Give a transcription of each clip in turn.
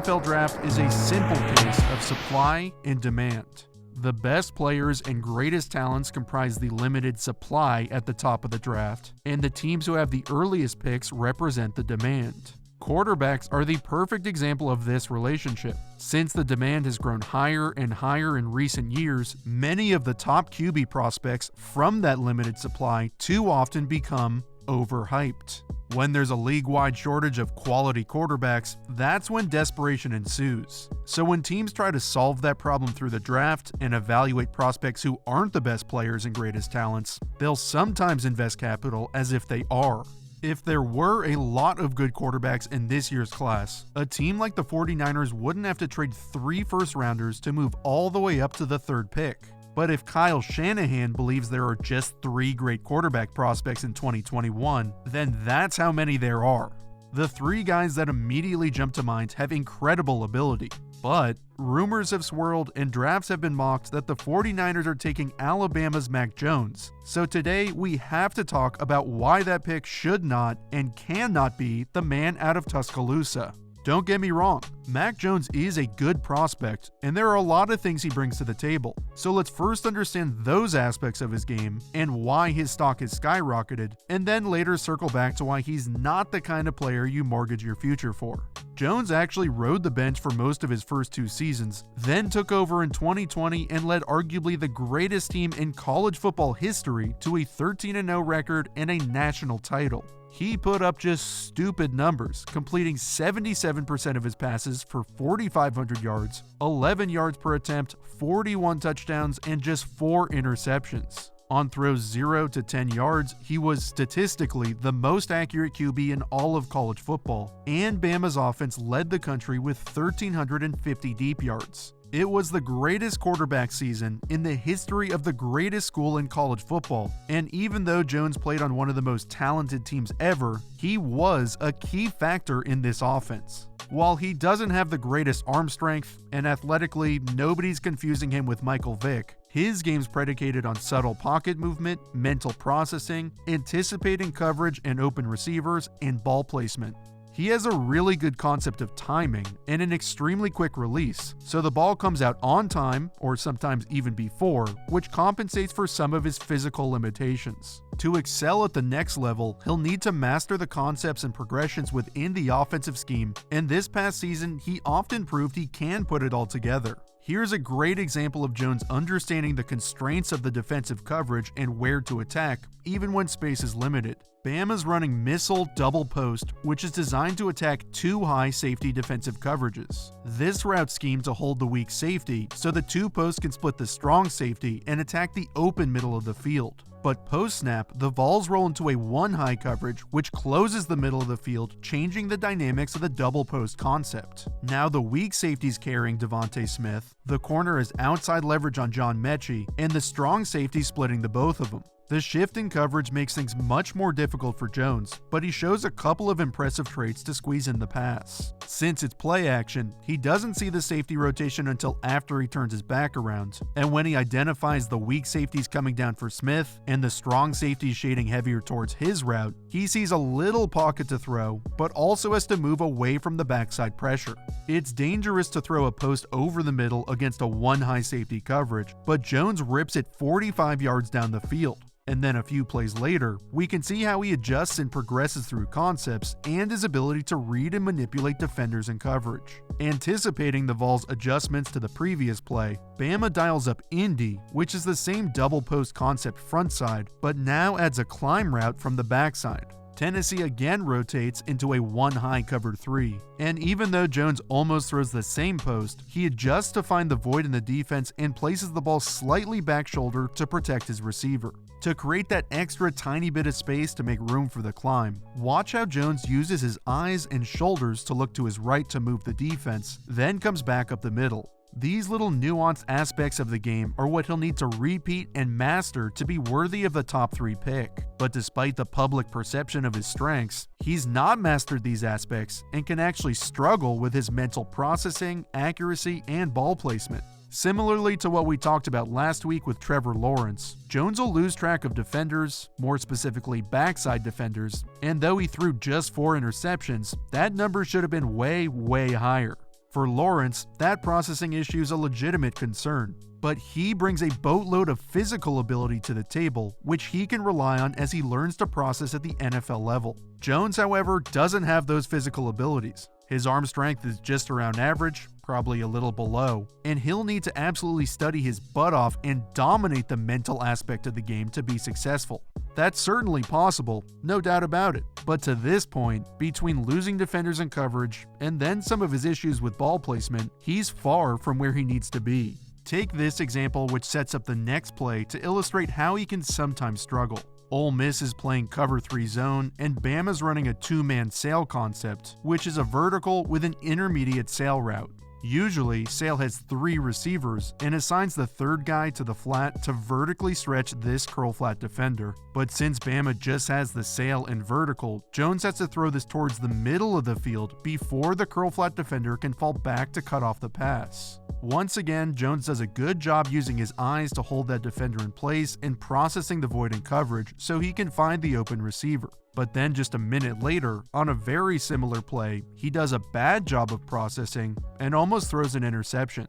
NFL draft is a simple case of supply and demand. The best players and greatest talents comprise the limited supply at the top of the draft, and the teams who have the earliest picks represent the demand. Quarterbacks are the perfect example of this relationship. Since the demand has grown higher and higher in recent years, many of the top QB prospects from that limited supply too often become overhyped. When there's a league-wide shortage of quality quarterbacks, that's when desperation ensues. So when teams try to solve that problem through the draft and evaluate prospects who aren't the best players and greatest talents, they'll sometimes invest capital as if they are. If there were a lot of good quarterbacks in this year's class, a team like the 49ers wouldn't have to trade 3 first-rounders to move all the way up to the 3rd pick. But if Kyle Shanahan believes there are just 3 great quarterback prospects in 2021, then that's how many there are. The 3 guys that immediately jump to mind have incredible ability, but rumors have swirled and drafts have been mocked that the 49ers are taking Alabama's Mac Jones. So today we have to talk about why that pick should not and cannot be the man out of Tuscaloosa. Don't get me wrong, Mac Jones is a good prospect, and there are a lot of things he brings to the table. So let's first understand those aspects of his game and why his stock has skyrocketed, and then later circle back to why he's not the kind of player you mortgage your future for. Jones actually rode the bench for most of his first 2 seasons, then took over in 2020 and led arguably the greatest team in college football history to a 13-0 record and a national title. He put up just stupid numbers, completing 77% of his passes for 4,500 yards, 11 yards per attempt, 41 touchdowns, and just 4 interceptions. On throws 0 to 10 yards, he was statistically the most accurate QB in all of college football, and Bama's offense led the country with 1,350 deep yards. It was the greatest quarterback season in the history of the greatest school in college football, and even though Jones played on one of the most talented teams ever, he was a key factor in this offense. While he doesn't have the greatest arm strength, and athletically nobody's confusing him with Michael Vick, his game's predicated on subtle pocket movement, mental processing, anticipating coverage and open receivers, and ball placement. He has a really good concept of timing and an extremely quick release, so the ball comes out on time, or sometimes even before, which compensates for some of his physical limitations. To excel at the next level, he'll need to master the concepts and progressions within the offensive scheme, and this past season, he often proved he can put it all together. Here's a great example of Jones understanding the constraints of the defensive coverage and where to attack, even when space is limited. Bama's running missile double post, which is designed to attack 2 high safety defensive coverages. This route scheme to hold the weak safety, so the 2 posts can split the strong safety and attack the open middle of the field. But post-snap, the Vols roll into a 1 high coverage, which closes the middle of the field, changing the dynamics of the double post concept. Now the weak safety's carrying Devontae Smith, the corner is outside leverage on John Mechie, and the strong safety splitting the both of them. The shift in coverage makes things much more difficult for Jones, but he shows a couple of impressive traits to squeeze in the pass. Since it's play action, he doesn't see the safety rotation until after he turns his back around, and when he identifies the weak safeties coming down for Smith and the strong safeties shading heavier towards his route, he sees a little pocket to throw, but also has to move away from the backside pressure. It's dangerous to throw a post over the middle against a 1 high safety coverage, but Jones rips it 45 yards down the field. And then a few plays later, we can see how he adjusts and progresses through concepts and his ability to read and manipulate defenders in coverage. Anticipating the Vols' adjustments to the previous play, Bama dials up Indy, which is the same double post concept front side, but now adds a climb route from the backside. Tennessee again rotates into a 1 high covered 3, and even though Jones almost throws the same post, he adjusts to find the void in the defense and places the ball slightly back shoulder to protect his receiver. To create that extra tiny bit of space to make room for the climb, watch how Jones uses his eyes and shoulders to look to his right to move the defense, then comes back up the middle. These little nuanced aspects of the game are what he'll need to repeat and master to be worthy of the top 3 pick. But despite the public perception of his strengths, he's not mastered these aspects and can actually struggle with his mental processing, accuracy, and ball placement. Similarly to what we talked about last week with Trevor Lawrence, Jones will lose track of defenders, more specifically backside defenders, and though he threw just 4 interceptions, that number should have been way higher. For Lawrence, that processing issue is a legitimate concern, but he brings a boatload of physical ability to the table, which he can rely on as he learns to process at the NFL level. Jones, however, doesn't have those physical abilities. His arm strength is just around average, probably a little below, and he'll need to absolutely study his butt off and dominate the mental aspect of the game to be successful. That's certainly possible, no doubt about it, but to this point, between losing defenders in coverage and then some of his issues with ball placement, he's far from where he needs to be. Take this example, which sets up the next play to illustrate how he can sometimes struggle. Ole Miss is playing cover 3 zone, and Bama's running a 2-man sail concept, which is a vertical with an intermediate sail route. Usually, Sail has 3 receivers and assigns the third guy to the flat to vertically stretch this curl flat defender. But since Bama just has the sail and vertical, Jones has to throw this towards the middle of the field before the curl flat defender can fall back to cut off the pass. Once again, Jones does a good job using his eyes to hold that defender in place and processing the void in coverage so he can find the open receiver. But then just a minute later, on a very similar play, he does a bad job of processing and almost throws an interception.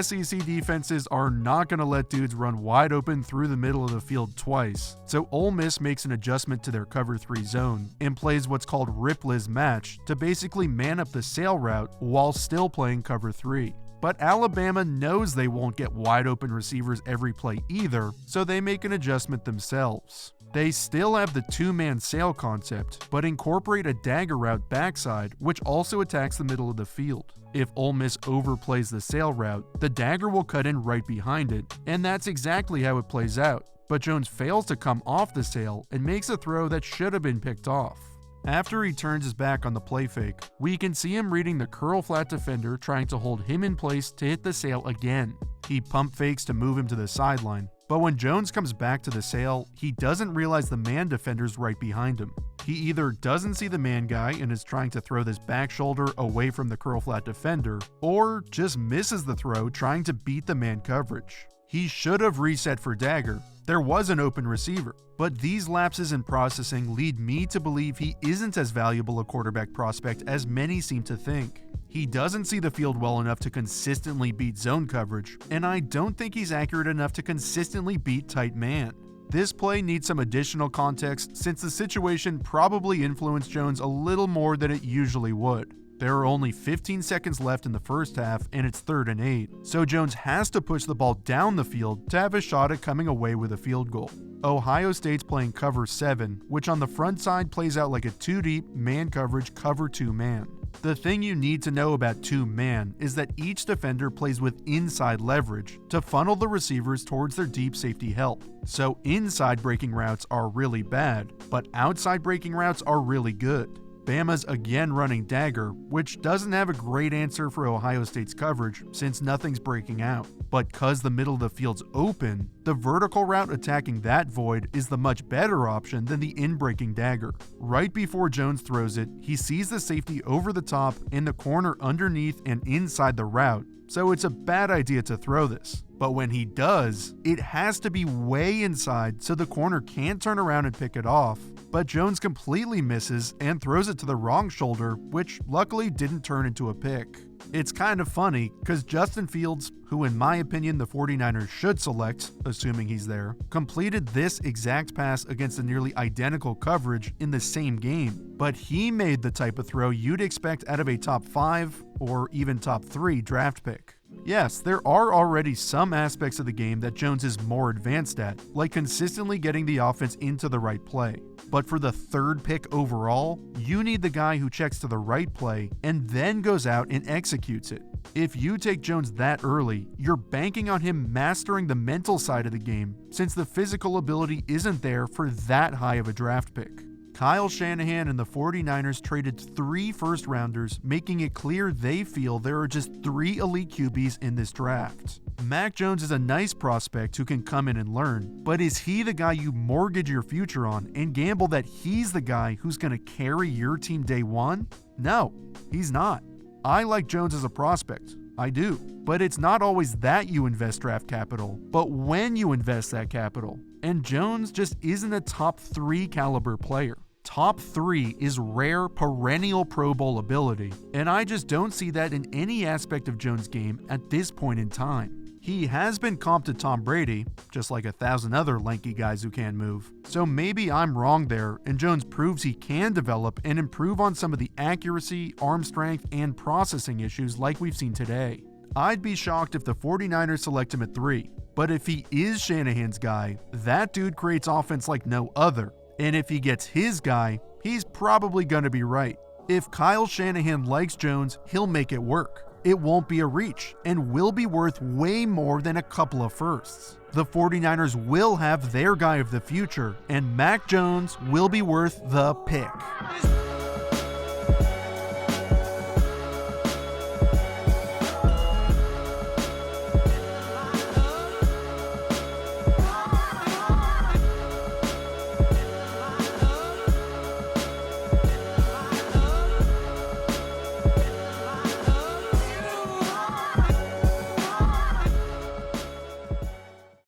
SEC defenses are not going to let dudes run wide open through the middle of the field twice, so Ole Miss makes an adjustment to their cover 3 zone and plays what's called Ripley's match to basically man up the sail route while still playing cover 3. But Alabama knows they won't get wide open receivers every play either, so they make an adjustment themselves. They still have the 2-man sail concept, but incorporate a dagger route backside, which also attacks the middle of the field. If Ole Miss overplays the sail route, the dagger will cut in right behind it, and that's exactly how it plays out. But Jones fails to come off the sail and makes a throw that should have been picked off. After he turns his back on the play fake, we can see him reading the curl flat defender trying to hold him in place to hit the sail again. He pump fakes to move him to the sideline, but when Jones comes back to the sail, he doesn't realize the man defender's right behind him. He either doesn't see the man guy and is trying to throw this back shoulder away from the curl flat defender, or just misses the throw trying to beat the man coverage. He should have reset for dagger. There was an open receiver, but these lapses in processing lead me to believe he isn't as valuable a quarterback prospect as many seem to think. He doesn't see the field well enough to consistently beat zone coverage, and I don't think he's accurate enough to consistently beat tight man. This play needs some additional context since the situation probably influenced Jones a little more than it usually would. There are only 15 seconds left in the first half and it's 3rd and 8, so Jones has to push the ball down the field to have a shot at coming away with a field goal. Ohio State's playing cover 7, which on the front side plays out like a 2-deep man coverage cover 2 man. The thing you need to know about 2-man is that each defender plays with inside leverage to funnel the receivers towards their deep safety help. So inside breaking routes are really bad, but outside breaking routes are really good. Bama's again running dagger, which doesn't have a great answer for Ohio State's coverage since nothing's breaking out. But cause the middle of the field's open, the vertical route attacking that void is the much better option than the in-breaking dagger. Right before Jones throws it, he sees the safety over the top in the corner underneath and inside the route, so it's a bad idea to throw this. But when he does, it has to be way inside so the corner can't turn around and pick it off. But Jones completely misses and throws it to the wrong shoulder, which luckily didn't turn into a pick. It's kind of funny because Justin Fields, who in my opinion the 49ers should select, assuming he's there, completed this exact pass against a nearly identical coverage in the same game. But he made the type of throw you'd expect out of a top 5 or even top 3 draft pick. Yes, there are already some aspects of the game that Jones is more advanced at, like consistently getting the offense into the right play. But for the 3rd pick overall, you need the guy who checks to the right play and then goes out and executes it. If you take Jones that early, you're banking on him mastering the mental side of the game, since the physical ability isn't there for that high of a draft pick. Kyle Shanahan and the 49ers traded 3 first-rounders, making it clear they feel there are just 3 elite QBs in this draft. Mac Jones is a nice prospect who can come in and learn, but is he the guy you mortgage your future on and gamble that he's the guy who's going to carry your team day one? No, he's not. I like Jones as a prospect. I do. But it's not always that you invest draft capital, but when you invest that capital. And Jones just isn't a top 3 caliber player. top 3 is rare, perennial Pro Bowl ability, and I just don't see that in any aspect of Jones' game at this point in time. He has been comped to Tom Brady, just like 1,000 other lanky guys who can't move. So maybe I'm wrong there, and Jones proves he can develop and improve on some of the accuracy, arm strength, and processing issues like we've seen today. I'd be shocked if the 49ers select him at 3, but if he is Shanahan's guy, that dude creates offense like no other. And if he gets his guy, he's probably going to be right. If Kyle Shanahan likes Jones, he'll make it work. It won't be a reach and will be worth way more than a couple of firsts. The 49ers will have their guy of the future, and Mac Jones will be worth the pick.